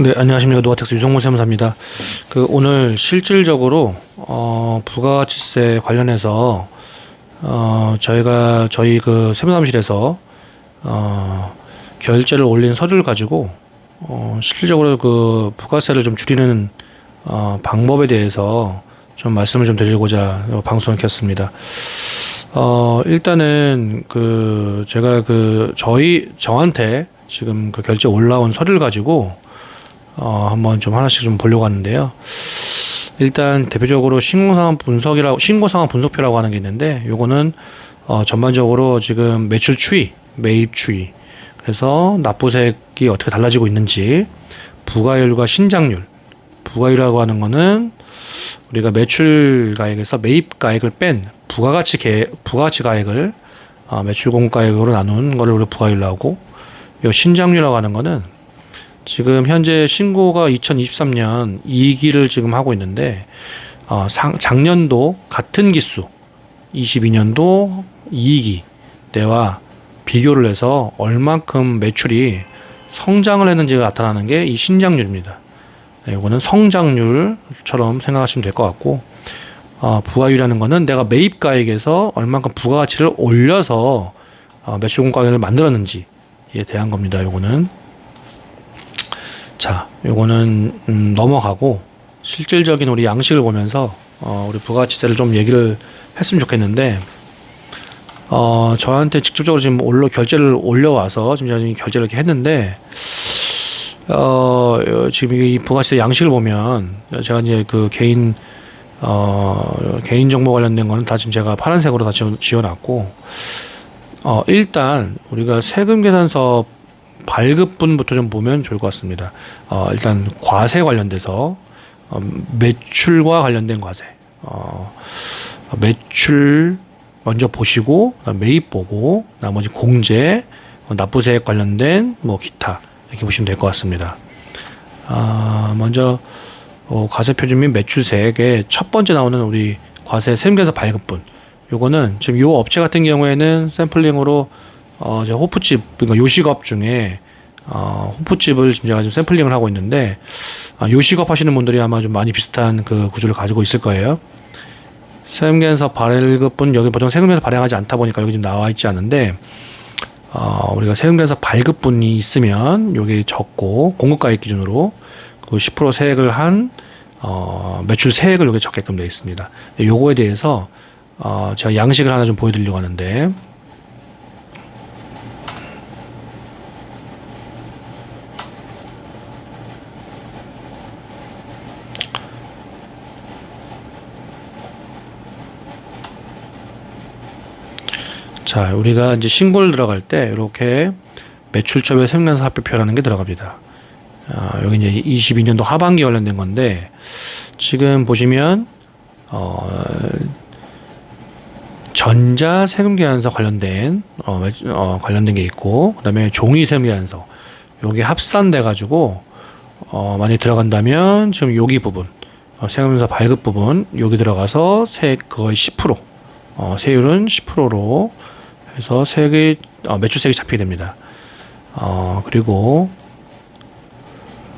네, 안녕하십니까. 노아텍스 유성문 세무사입니다. 오늘 실질적으로, 부가가치세 관련해서, 저희 세무사무실에서, 결제를 올린 서류를 가지고, 실질적으로 부가세를 좀 줄이는, 방법에 대해서 좀 말씀을 좀 드리고자 방송을 켰습니다. 일단은, 저한테 지금 결제 올라온 서류를 가지고, 한번 좀 하나씩 좀 보려고 하는데요. 일단 대표적으로 신고상황 분석표라고 하는 게 있는데, 요거는 전반적으로 지금 매출 추이, 매입 추이, 그래서 납부세액이 어떻게 달라지고 있는지, 부가율과 신장률. 부가율이라고 하는 거는 우리가 매출 가액에서 매입 가액을 뺀 부가가치 가액을 매출 공가액으로 나눈 거를 우리가 부가율로 하고, 요 신장률이라고 하는 거는 지금 현재 신고가 2023년 2기를 지금 하고 있는데, 작년도 같은 기수 22년도 2기 때와 비교를 해서 얼만큼 매출이 성장을 했는지가 나타나는 게 이 신장률입니다. 네, 이거는 성장률처럼 생각하시면 될 것 같고, 부가율이라는 거는 내가 매입가액에서 얼만큼 부가가치를 올려서 매출 공가액을 만들었는지에 대한 겁니다. 요거는 자, 요거는 넘어가고 실질적인 우리 양식을 보면서 우리 부가가치세를 좀 얘기를 했으면 좋겠는데, 저한테 직접적으로 지금 결제를 올려와서 지금 제가 결제를 이렇게 했는데, 지금 이 부가가치세 양식을 보면 제가 이제 개인 정보 관련된 거는 다 지금 제가 파란색으로 다 지어놨고, 일단 우리가 세금 계산서 발급분부터 좀 보면 좋을 것 같습니다. 일단 과세 관련돼서 매출과 관련된 과세, 매출 먼저 보시고 매입 보고 나머지 공제, 납부세액 관련된 기타 이렇게 보시면 될 것 같습니다. 먼저 과세표준 및 매출세액의 첫 번째 나오는 우리 과세 세금계산 발급분, 요거는 지금 요 업체 같은 경우에는 샘플링으로 호프집, 그러니까 요식업 중에 호프집을 지금 제가 샘플링을 하고 있는데, 요식업 하시는 분들이 아마 좀 많이 비슷한 구조를 가지고 있을 거예요. 세금계산서 발급분, 여기 보통 세금계산서 발행하지 않다 보니까 여기 지금 나와 있지 않은데, 우리가 세금계산서 발급분이 있으면 요게 적고, 공급가액 기준으로 그 10% 세액을 한 매출 세액을 여기 적게끔 되어 있습니다. 요거에 대해서 제가 양식을 하나 좀 보여드리려고 하는데, 자, 우리가 이제 신고를 들어갈 때 이렇게 매출처별 세금계산서 합표표라는 게 들어갑니다. 여기 이제 22년도 하반기 관련된 건데, 지금 보시면 전자 세금계산서 관련된 관련된 게 있고, 그다음에 종이 세금계산서 요게 합산돼 가지고 많이 들어간다면 지금 여기 부분 세금계산서 발급 부분 여기 들어가서 세액 거의 10%, 세율은 10%로 해서 매출세액이 잡히게 됩니다. 그리고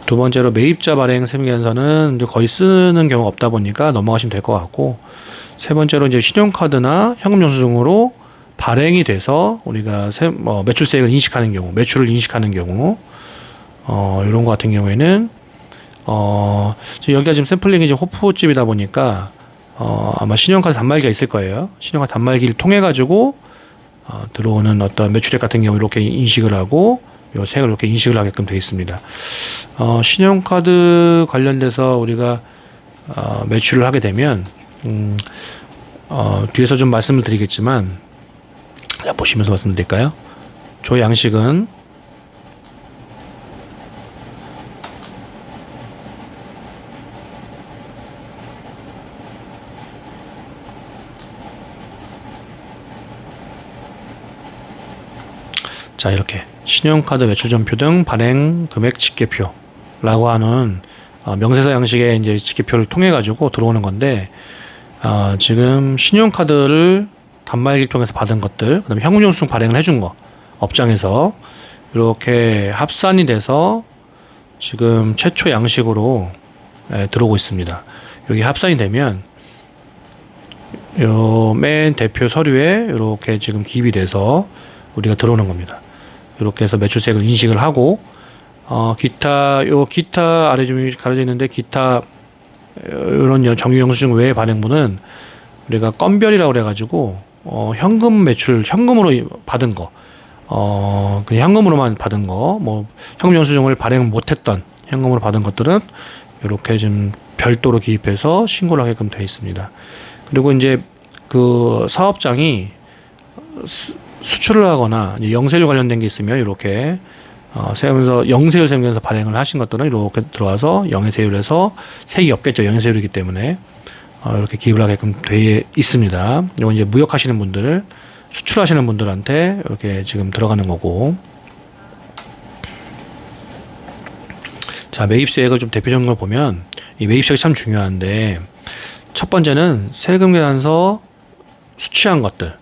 두 번째로 매입자 발행 세금계산서는 이제 거의 쓰는 경우가 없다 보니까 넘어가시면 될 것 같고, 세 번째로 이제 신용카드나 현금영수증으로 발행이 돼서 우리가 매출세액을 인식하는 경우, 매출을 인식하는 경우, 이런 거 같은 경우에는 지금 여기가 지금 샘플링이 지금 호프집이다 보니까 아마 신용카드 단말기가 있을 거예요. 신용카드 단말기를 통해 가지고 들어오는 어떤 매출액 같은 경우 이렇게 인식을 하고 요 세액을 이렇게 인식을 하게끔 되어 있습니다. 신용카드 관련돼서 우리가 매출을 하게 되면 뒤에서 좀 말씀을 드리겠지만, 보시면서 말씀드릴까요? 저 양식은 자, 이렇게 신용카드 매출전표 등 발행 금액 집계표라고 하는 명세서 양식의 이제 집계표를 통해 가지고 들어오는 건데, 지금 신용카드를 단말기를 통해서 받은 것들, 그다음에 현금영수증 발행을 해준 거, 업장에서 이렇게 합산이 돼서 지금 최초 양식으로 들어오고 있습니다. 여기 합산이 되면 요 맨 대표 서류에 이렇게 지금 기입이 돼서 우리가 들어오는 겁니다. 이렇게 해서 매출세액을 인식을 하고 기타 아래 좀 가려져 있는데 기타 이런 정유 영수증 외의 발행부는 우리가 건별이라고 그래가지고 현금 매출 현금으로 받은 거 그냥 현금으로만 받은 거 뭐 현금 영수증을 발행 못했던 현금으로 받은 것들은 이렇게 좀 별도로 기입해서 신고를 하게끔 되어 있습니다. 그리고 이제 그 사업장이 수출을 하거나 영세율 관련된 게 있으면 이렇게 세우면서 영세율 세우면서 발행을 하신 것들은 이렇게 들어와서 영세율에서 세액이 없겠죠. 영세율이기 때문에 이렇게 기입을 하게끔 되어 있습니다. 이건 이제 무역하시는 분들, 수출하시는 분들한테 이렇게 지금 들어가는 거고. 자, 매입세액을 좀 대표적으로 보면 이 매입세액이 참 중요한데 첫 번째는 세금계산서 수취한 것들,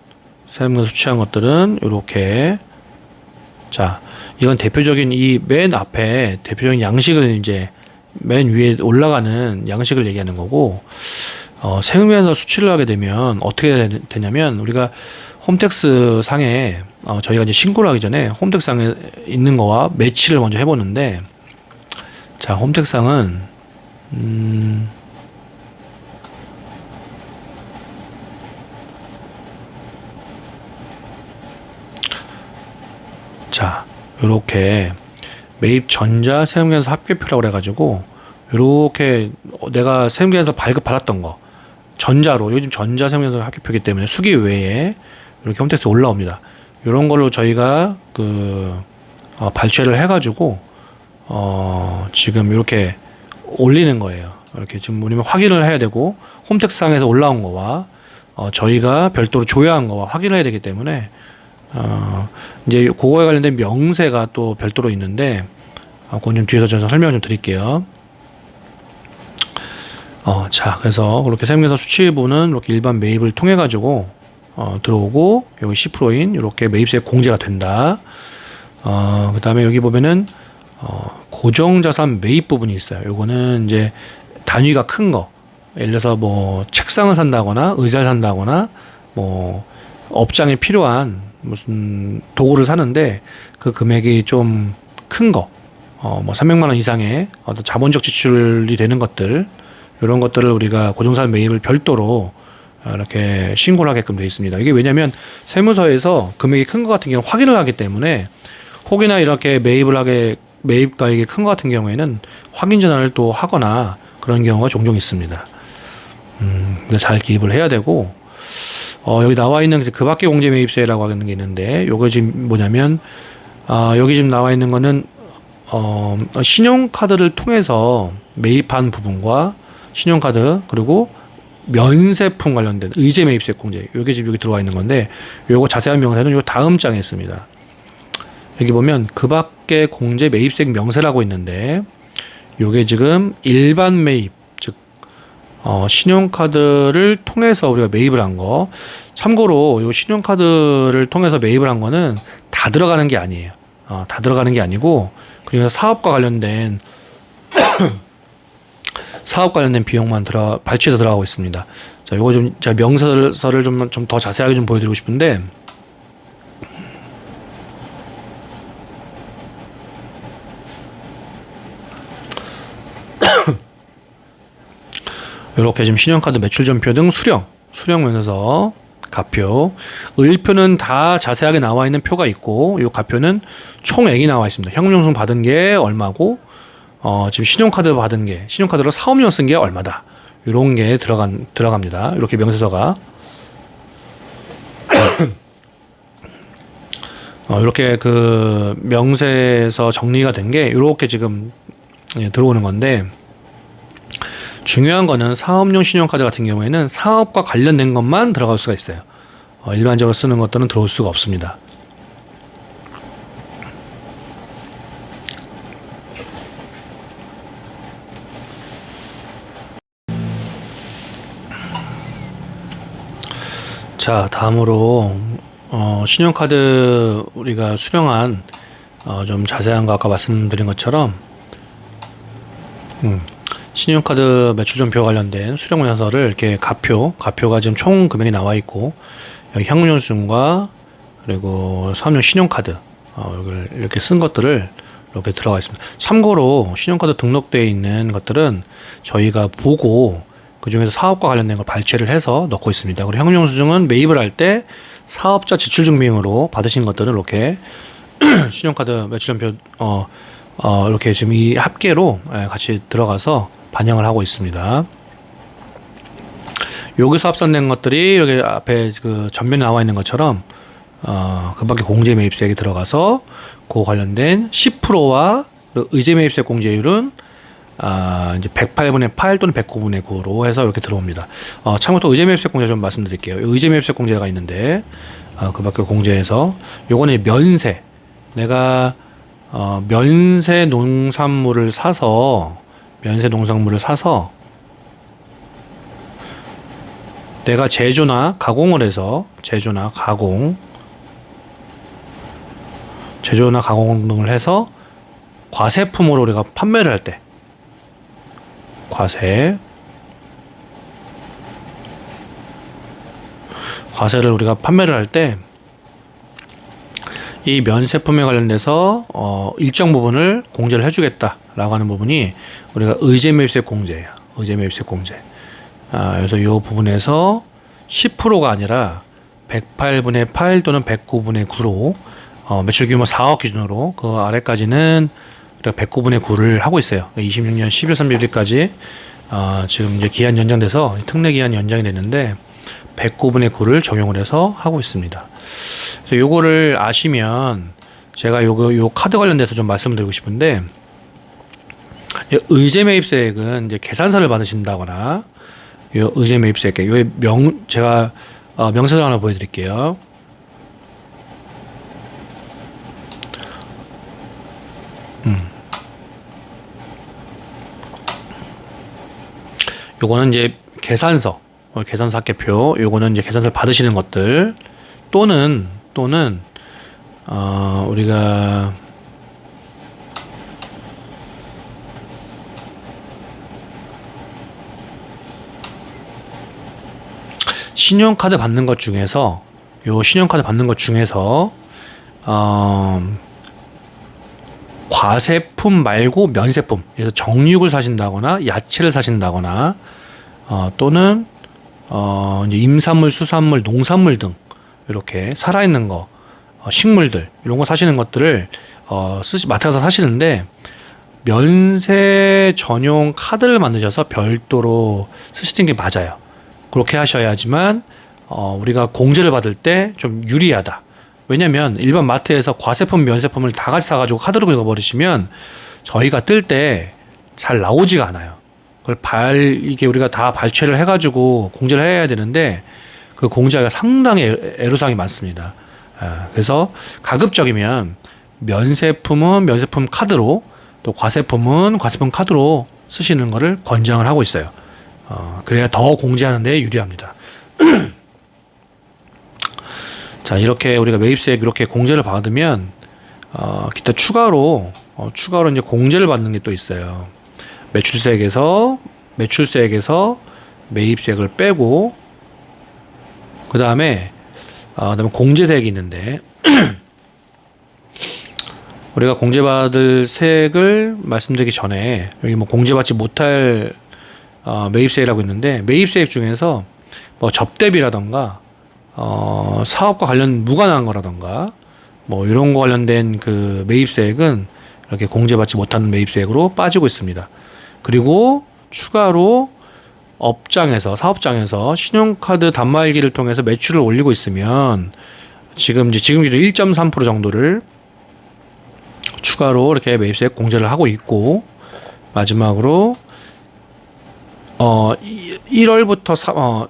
세금계산서 수취한 것들은 이렇게 자, 이건 대표적인 이 맨 앞에 대표적인 양식을 이제 맨 위에 올라가는 양식을 얘기하는 거고 세금계산서 수취를 하게 되면 어떻게 되냐면 우리가 홈택스 상에 저희가 이제 신고를 하기 전에 홈택스 상에 있는 거와 매치를 먼저 해보는데 자, 홈택스 상은 자, 요렇게 매입 전자 세금계산서 합계표라고 그래가지고 요렇게 내가 세금계산서 발급 받았던 거 전자로 요즘 전자 세금계산서 합계표이기 때문에 수기 외에 이렇게 홈택스 올라옵니다. 요런 걸로 저희가 발췌를 해가지고 지금 이렇게 올리는 거예요. 이렇게 지금 우리는 확인을 해야 되고 홈택스상에서 올라온 거와 저희가 별도로 조회한 거와 확인을 해야 되기 때문에 이제 그거에 관련된 명세가 또 별도로 있는데 그건 좀 뒤에서 제가 설명을 좀 드릴게요. 자, 그래서 그렇게 세금계산서 수취부는 이렇게 일반 매입을 통해 가지고 들어오고 여기 10%인 이렇게 매입세 공제가 된다. 그 다음에 여기 보면은 고정자산 매입 부분이 있어요. 요거는 이제 단위가 큰 거. 예를 들어서 뭐 책상을 산다거나 의자를 산다거나 뭐 업장에 필요한 무슨 도구를 사는데 그 금액이 좀 큰 거. 뭐 300만 원 이상의 어떤 자본적 지출이 되는 것들. 이런 것들을 우리가 고정자산 매입을 별도로 이렇게 신고를 하게끔 되어 있습니다. 이게 왜냐면 세무서에서 금액이 큰 것 같은 경우는 확인을 하기 때문에 혹이나 이렇게 매입가액이 큰 것 같은 경우에는 확인 전환을 또 하거나 그런 경우가 종종 있습니다. 잘 기입을 해야 되고, 여기 나와 있는 그 밖에 공제 매입세라고 하는 게 있는데, 요거 지금 뭐냐면, 여기 지금 나와 있는 거는, 신용카드를 통해서 매입한 부분과 신용카드, 그리고 면세품 관련된 의제 매입세 공제, 요게 지금 여기 들어와 있는 건데, 요거 자세한 명세는 요 다음 장에 있습니다. 여기 보면 그 밖에 공제 매입세액 명세라고 있는데 요게 지금 일반 매입 즉 신용카드를 통해서 우리가 매입을 한 거 참고로 요 신용카드를 통해서 매입을 한 거는 다 들어가는 게 아니에요. 다 들어가는 게 아니고 그래서 사업과 관련된 비용만 발췌해서 들어가고 있습니다. 자, 요거 좀 제가 명세서를 좀 더 자세하게 좀 보여드리고 싶은데 이렇게 지금 신용카드 매출전표 등 수령 면에서 가표, 을표는 다 자세하게 나와 있는 표가 있고 이 가표는 총액이 나와 있습니다. 현금영수증 받은 게 얼마고 지금 신용카드로 사업용 쓴 게 얼마다. 이런 게 들어갑니다. 이렇게 명세서가 이렇게 그 명세서 정리가 된 게 이렇게 지금 들어오는 건데 중요한 거는 사업용 신용카드 같은 경우에는 사업과 관련된 것만 들어갈 수가 있어요. 일반적으로 쓰는 것들은 들어올 수가 없습니다. 자, 다음으로 신용카드 우리가 수령한 좀 자세한 거 아까 말씀드린 것처럼 신용카드 매출전표 관련된 수령문서를 이렇게 가표가 지금 총 금액이 나와 있고, 여기 현금영수증과 그리고 사업용 신용카드 여기를 이렇게 쓴 것들을 이렇게 들어가 있습니다. 참고로 신용카드 등록되어 있는 것들은 저희가 보고 그 중에서 사업과 관련된 걸 발췌를 해서 넣고 있습니다. 그리고 현금영수증은 매입을 할 때 사업자 지출증명으로 받으신 것들을 이렇게 신용카드 매출전표 이렇게 지금 이 합계로 같이 들어가서 반영을 하고 있습니다. 여기서 합산된 것들이 여기 앞에 그 전면에 나와 있는 것처럼 그 밖에 공제 매입세액이 들어가서 그 관련된 10%와 의제 매입세 공제율은 이제 108분의 8 또는 109분의 9로 해서 이렇게 들어옵니다. 참고로 또 의제 매입세 공제 좀 말씀드릴게요. 의제 매입세 공제가 있는데 그 밖에 공제에서 요거는 면세, 내가 면세 농산물을 사서 내가 제조나 가공을 해서 제조나 가공 등을 해서 과세품으로 우리가 판매를 할 때 과세를 우리가 판매를 할 때 이 면세품에 관련돼서 일정 부분을 공제를 해주겠다라고 하는 부분이 우리가 의제 매입세 공제예요. 의제 매입세 공제. 그래서 이 부분에서 10%가 아니라 108분의 8 또는 109분의 9로 매출 규모 4억 기준으로 그 아래까지는 우리가 109분의 9를 하고 있어요. 26년 11월 30일까지 지금 이제 기한 연장돼서 특례 기한 연장이 됐는데 109분의 9를 적용을 해서 하고 있습니다. 그래서 요거를 아시면 제가 요 카드 관련돼서 좀 말씀드리고 싶은데, 의제 매입세액은 이제 계산서를 받으신다거나 요 의제 매입세액 제가 명세서 하나 보여드릴게요. 요거는 이제 계산서 합계표, 요거는 이제 계산서를 받으시는 것들 또는 우리가 신용카드 받는 것 중에서 과세품 말고 면세품, 그래서 정육을 사신다거나 야채를 사신다거나 또는 이제 임산물, 수산물, 농산물 등 이렇게 살아있는 거, 식물들 이런 거 사시는 것들을 마트 가서 사시는데 면세 전용 카드를 만드셔서 별도로 쓰시는 게 맞아요. 그렇게 하셔야지만 우리가 공제를 받을 때 좀 유리하다. 왜냐면 일반 마트에서 과세품, 면세품을 다 같이 사가지고 카드로 긁어버리시면 저희가 뜰 때 잘 나오지가 않아요. 이게 우리가 다 발췌를 해가지고 공제를 해야 되는데 그 공제가 상당히 애로사항이 많습니다. 그래서 가급적이면 면세품은 면세품 카드로, 또 과세품은 과세품 카드로 쓰시는 것을 권장을 하고 있어요. 그래야 더 공제하는 데 유리합니다. 자, 이렇게 우리가 매입세액 이렇게 공제를 받으면 기타 추가로 이제 공제를 받는 게 또 있어요. 매출세액에서 매입세액을 빼고 그다음에 공제세액이 있는데 우리가 공제받을 세액을 말씀드리기 전에 여기 뭐 공제받지 못할 매입세액이라고 있는데, 매입세액 중에서 뭐 접대비라던가 사업과 관련 무관한 거라던가 뭐 이런 거 관련된 그 매입세액은 이렇게 공제받지 못하는 매입세액으로 빠지고 있습니다. 그리고 추가로 사업장에서 신용카드 단말기를 통해서 매출을 올리고 있으면 지금 기준 1.3% 정도를 추가로 이렇게 매입세액 공제를 하고 있고, 마지막으로 1월부터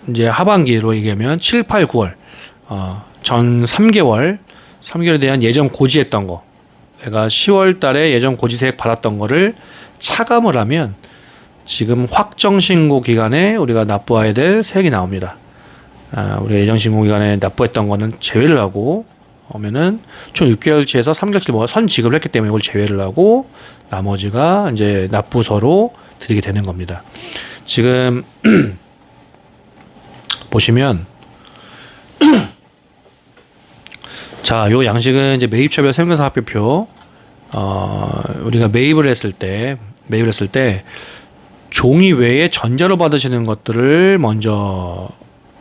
이제 하반기로 얘기하면 7, 8, 9월 전 3개월에 대한 예전 고지했던 거, 내가 10월 달에 예전 고지세액 받았던 거를 차감을 하면 지금 확정 신고 기간에 우리가 납부해야 될 세액이 나옵니다. 우리가 예정 신고 기간에 납부했던 거는 제외를 하고 오면은 총 6개월치에서 3개월치 뭐 선 지급을 했기 때문에 이걸 제외를 하고 나머지가 이제 납부서로 드리게 되는 겁니다. 지금 보시면 자, 요 양식은 이제 매입처별 세무사 합계표. 우리가 매입을 했을 때 종이 외에 전자로 받으시는 것들을 먼저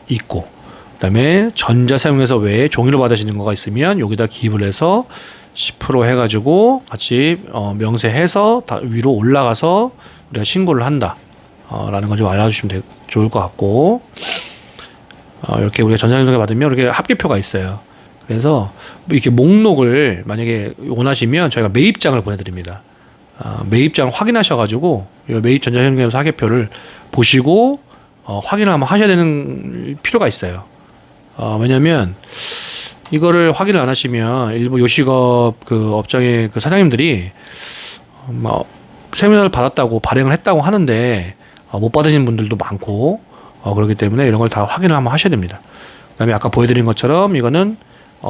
있고, 그다음에 전자세무서 외에 종이로 받으시는 거가 있으면 여기다 기입을 해서 10% 해가지고 같이 명세해서 다 위로 올라가서 우리가 신고를 한다. 라는 걸 좀 알아주시면 좋을 것 같고, 이렇게 우리가 전자세무서 받으면 이렇게 합계표가 있어요. 그래서 이렇게 목록을 만약에 원하시면 저희가 매입장을 보내드립니다. 매입장 확인하셔가지고 매입 전자세무서 합계표를 보시고 확인을 한번 하셔야 되는 필요가 있어요. 왜냐면 이거를 확인을 안 하시면 일부 요식업 그 업장의 그 사장님들이 세무서를 받았다고 발행을 했다고 하는데 못 받으신 분들도 많고 그렇기 때문에 이런 걸 다 확인을 한번 하셔야 됩니다. 그다음에 아까 보여드린 것처럼 이거는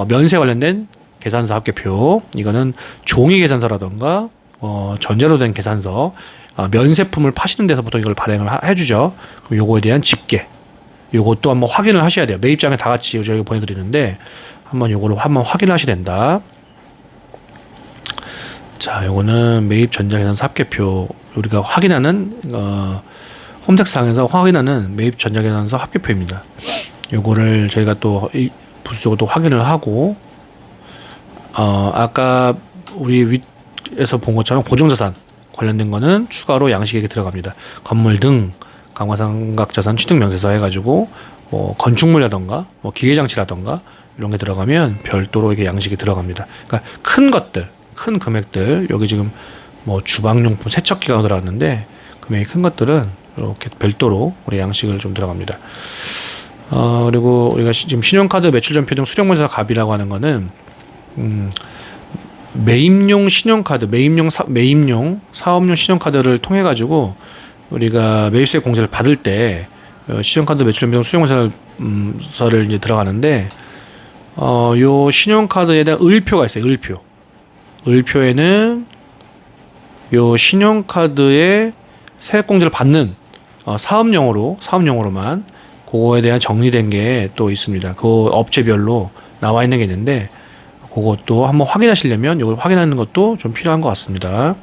면세 관련된 계산서 합계표, 이거는 종이 계산서라던가 전자로 된 계산서, 면세품을 파시는 데서 보통 이걸 발행을 해주죠. 그럼 요거에 대한 집계, 요것도 한번 확인을 하셔야 돼요. 매입장에 다 같이 저희가 보내드리는데 한번 요거를 한번 확인을 하셔야 된다. 자, 요거는 매입 전자계산서 합계표, 우리가 확인하는 홈택스상에서 확인하는 매입 전자계산서 합계표입니다. 요거를 저희가 또 부수적으로 또 확인을 하고, 아까 우리 위에서 본 것처럼 고정자산 관련된 거는 추가로 양식액에 들어갑니다. 건물 등 감가상각자산 취득명세서 해가지고 뭐 건축물이라던가 뭐 기계장치라던가 이런 게 들어가면 별도로 이게 양식이 들어갑니다. 그러니까 큰 것들, 큰 금액들, 여기 지금 뭐 주방용품 세척기가 들어갔는데 금액이 큰 것들은 이렇게 별도로 우리 양식을 좀 들어갑니다. 그리고 우리가 지금 신용카드 매출전표 등 수령문서 갑이라고 하는 거는 매입용 신용카드, 매입용 사업용 신용카드를 통해 가지고 우리가 매입세 공제를 받을 때 신용카드 매출전표 등 수령문서를 이제 들어가는데 요 신용카드에 대한 을표가 있어요. 을표에는 요 신용카드에 세액공제를 받는 사업용으로만 그거에 대한 정리된 게 또 있습니다. 그 업체별로 나와 있는 게 있는데 그것도 한번 확인하시려면 이걸 확인하는 것도 좀 필요한 것 같습니다.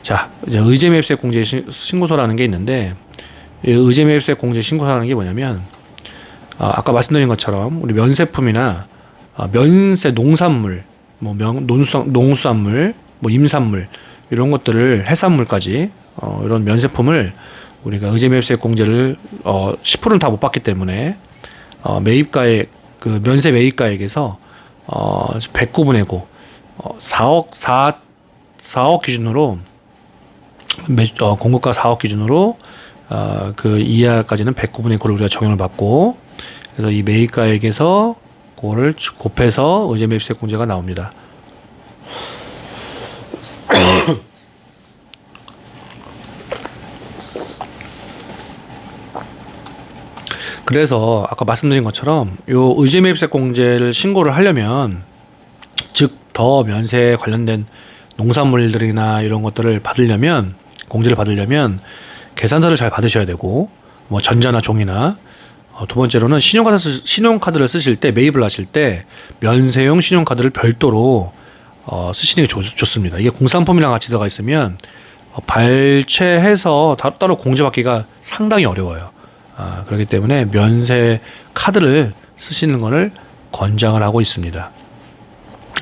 자, 이제 의제매입세 공제 신고서라는 게 있는데 이 의제매입세 공제 신고서라는 게 뭐냐면 아까 말씀드린 것처럼 우리 면세품이나 면세 농산물, 뭐 농수산물, 뭐 임산물 이런 것들을 해산물까지 이런 면세품을 우리가 의제매입세 공제를 10%는 다 못 받기 때문에 매입가액 그 면세 매입가액에서 109분의 9 4억 기준으로 공급가 4억 기준으로 그 이하까지는 109분의 9를 우리가 적용을 받고 그래서 이 매입가액에서 그거를 곱해서 의제매입세 공제가 나옵니다. 그래서 아까 말씀드린 것처럼 요 의제매입세 공제를 신고를 하려면 즉 더 면세에 관련된 농산물들이나 이런 것들을 받으려면 공제를 받으려면 계산서를 잘 받으셔야 되고 뭐 전자나 종이나 두 번째로는 신용카드를 쓰실 때 매입을 하실 때 면세용 신용카드를 별도로 쓰시는 게 좋습니다. 이게 공산품이랑 같이 들어가 있으면 발췌해서 따로 공제받기가 상당히 어려워요. 그렇기 때문에 면세 카드를 쓰시는 것을 권장을 하고 있습니다.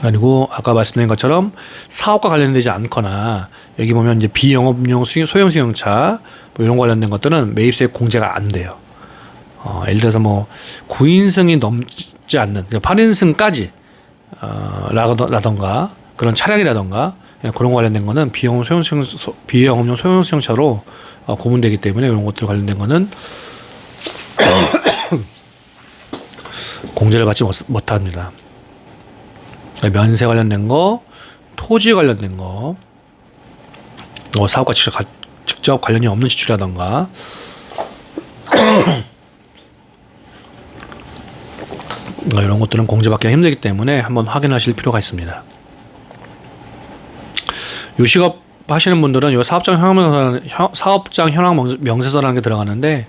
그리고 아까 말씀드린 것처럼 사업과 관련되지 않거나 여기 보면 이제 비영업용 소형 승용차 뭐 이런 관련된 것들은 매입세 공제가 안 돼요. 예를 들어서 뭐 9인승이 넘지 않는 8인승까지 라던가 그런 차량이라던가 그런 관련된 거는 비영업용 소형 승용차로 구분되기 때문에 이런 것들 관련된 거는 공제를 받지 못합니다. 면세 관련된 거, 토지 관련된 거, 사업과 직접 관련이 없는 지출이라던가 이런 것들은 공제받기가 힘들기 때문에 한번 확인하실 필요가 있습니다. 요식업 하시는 분들은 요 사업장 현황 명세서라는 게 들어가는데,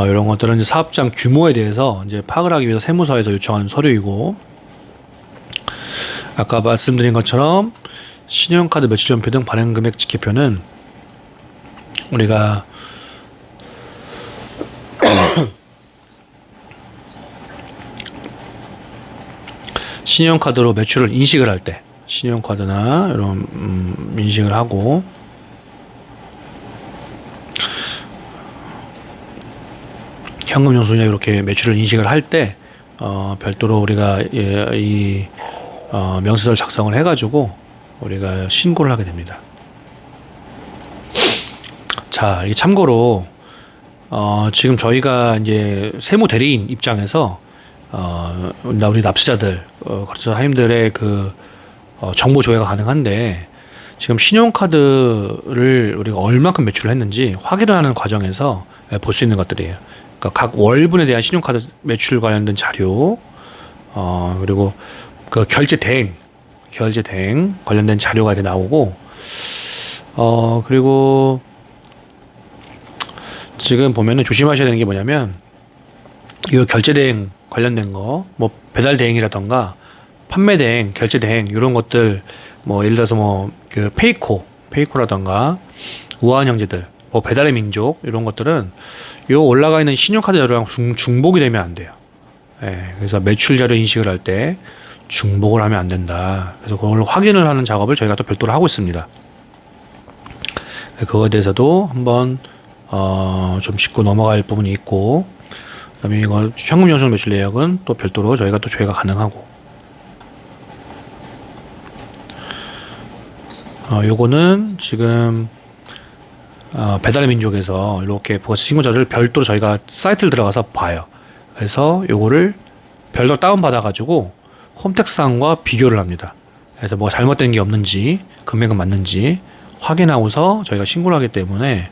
이런 것들은 이제 사업장 규모에 대해서 이제 파악을 하기 위해서 세무서에서 요청하는 서류이고, 아까 말씀드린 것처럼 신용카드 매출전표 등 발행금액 지켜표는 우리가 신용카드로 매출을 인식을 할 때, 신용카드나 이런 인식을 하고, 현금 영수증에 이렇게 매출을 인식을 할 때 별도로 우리가 이 명세서를 작성을 해가지고 우리가 신고를 하게 됩니다. 자, 이게 참고로 지금 저희가 이제 세무 대리인 입장에서 우리 납세자들, 거래처 사임들의 그 정보 조회가 가능한데, 지금 신용카드를 우리가 얼마큼 매출을 했는지 확인을 하는 과정에서 볼 수 있는 것들이에요. 그러니까 각 월분에 대한 신용카드 매출 관련된 자료, 그리고 그 결제 대행 관련된 자료가 이렇게 나오고, 그리고 지금 보면은 조심하셔야 되는 게 뭐냐면, 이 결제 대행 관련된 거, 뭐 배달 대행이라던가 판매 대행, 결제 대행 이런 것들, 뭐 예를 들어서 뭐 그 페이코라던가 우아한 형제들, 뭐 배달의 민족 이런 것들은 요 올라가 있는 신용카드 자료랑 중복이 되면 안 돼요. 예, 그래서 매출 자료 인식을 할 때 중복을 하면 안 된다. 그래서 그걸 확인을 하는 작업을 저희가 또 별도로 하고 있습니다. 그거에 대해서도 한번 좀 짚고 넘어갈 부분이 있고, 그다음에 이거 현금 영수증 매출 내역은 또 별도로 저희가 또 조회가 가능하고, 요거는 지금 배달의 민족에서 이렇게 부가세 신고자를 별도로 저희가 사이트를 들어가서 봐요. 그래서 요거를 별도로 다운 받아 가지고 홈택스항과 비교를 합니다. 그래서 뭐가 잘못된 게 없는지, 금액은 맞는지 확인하고서 저희가 신고를 하기 때문에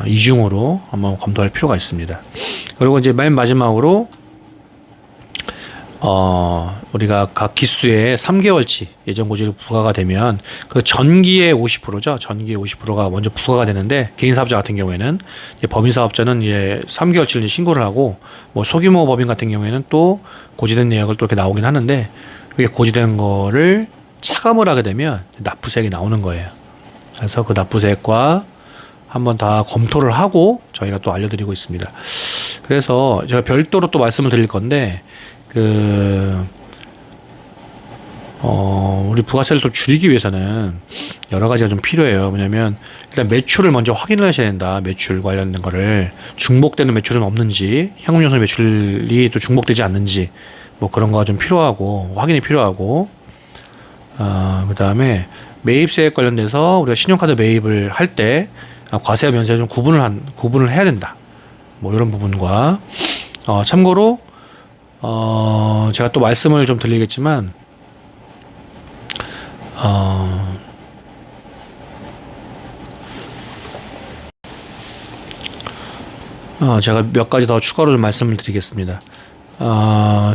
이중으로 한번 검토할 필요가 있습니다. 그리고 이제 맨 마지막으로 우리가 각 기수에 3개월치 예전 고지를 부과가 되면 그 전기의 50%죠. 전기의 50%가 먼저 부과가 되는데, 개인 사업자 같은 경우에는 이제 법인 사업자는 이제 3개월치를 이제 신고를 하고, 뭐 소규모 법인 같은 경우에는 또 고지된 내역을 또 이렇게 나오긴 하는데, 그게 고지된 거를 차감을 하게 되면 납부세액이 나오는 거예요. 그래서 그 납부세액과 한번 다 검토를 하고 저희가 또 알려드리고 있습니다. 그래서 제가 별도로 또 말씀을 드릴 건데, 우리 부가세를 또 줄이기 위해서는 여러 가지가 좀 필요해요. 왜냐면 일단 매출을 먼저 확인을 하셔야 된다. 매출 관련된 거를 중복되는 매출은 없는지, 현금 영수증 매출이 또 중복되지 않는지, 뭐 그런 거가 좀 필요하고, 확인이 필요하고, 그 다음에 매입세액 관련돼서 우리가 신용카드 매입을 할 때 과세와 면세를 좀 구분을 해야 된다. 뭐 이런 부분과, 참고로 제가 또 말씀을 좀 드리겠지만, 제가 몇 가지 더 추가로 좀 말씀을 드리겠습니다.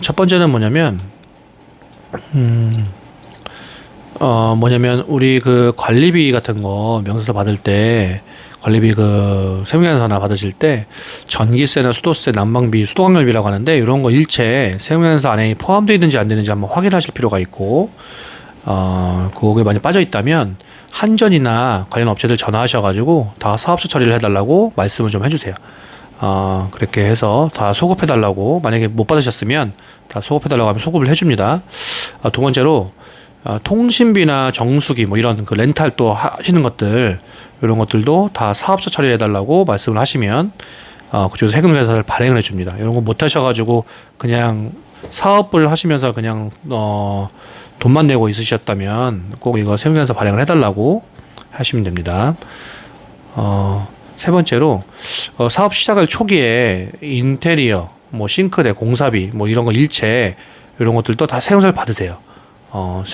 첫 번째는 뭐냐면, 우리 그 관리비 같은 거 명세서 받을 때, 관리비 그 세무계산서나 받으실 때 전기세나 수도세, 난방비, 수도관열비라고 하는데, 이런 거 일체 세무계산서 안에 포함되어 있는지 안 되는지 한번 확인하실 필요가 있고, 그게 많이 빠져 있다면 한전이나 관련 업체들 전화하셔가지고 다 사업소 처리를 해달라고 말씀을 좀 해주세요. 그렇게 해서 다 소급해달라고, 만약에 못 받으셨으면 다 소급해달라고 하면 소급을 해줍니다. 두 번째로 통신비나 정수기 뭐 이런 그 렌탈 또 하시는 것들, 이런 것들도 다 사업소 처리해달라고 말씀을 하시면 그쪽에서 세금계산서를 발행을 해줍니다. 이런 거 못 하셔가지고 그냥 사업을 하시면서 그냥 돈만 내고 있으셨다면 꼭 이거 세금계산서 발행을 해달라고 하시면 됩니다. 세 번째로 사업 시작할 초기에 인테리어, 뭐 싱크대, 공사비 뭐 이런 거 일체 이런 것들도 다 세금서를 받으세요.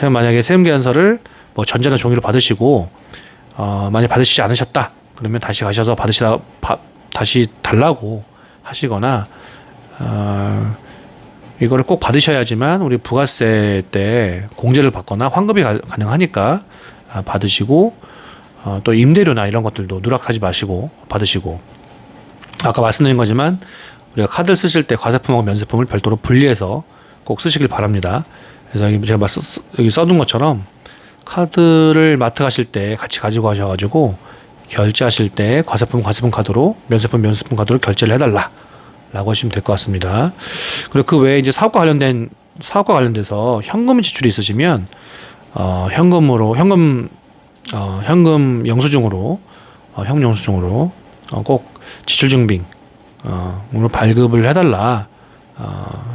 만약에 세금계산서를 뭐 전자나 종이로 받으시고 만약 받으시지 않으셨다 그러면 다시 가셔서 다시 달라고 하시거나, 이거를 꼭 받으셔야지만 우리 부가세 때 공제를 받거나 환급이 가능하니까 받으시고, 또 임대료나 이런 것들도 누락하지 마시고 받으시고, 아까 말씀드린 거지만 우리가 카드 쓰실 때 과세품하고 면세품을 별도로 분리해서 꼭 쓰시길 바랍니다. 그래서 여기 제가 여기 써둔 것처럼 카드를 마트 가실 때 같이 가지고 가셔가지고 결제하실 때 과세품 카드로, 면세품 카드로 결제를 해달라 라고 하시면 될 것 같습니다. 그리고 그 외에 이제 사업과 관련돼서 현금 지출이 있으시면 현금 영수증으로 꼭 지출증빙 으로 발급을 해달라.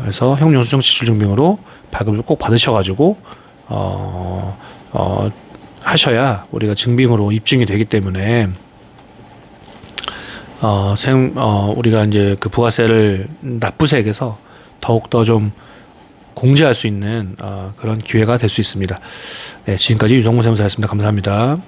그래서 영수증 지출증빙으로 발급을 꼭 받으셔가지고 하셔야 우리가 증빙으로 입증이 되기 때문에 우리가 이제 그 부가세를 납부세액에서 더욱더 좀 공제할 수 있는 그런 기회가 될 수 있습니다. 네, 지금까지 유성문 세무사였습니다. 감사합니다.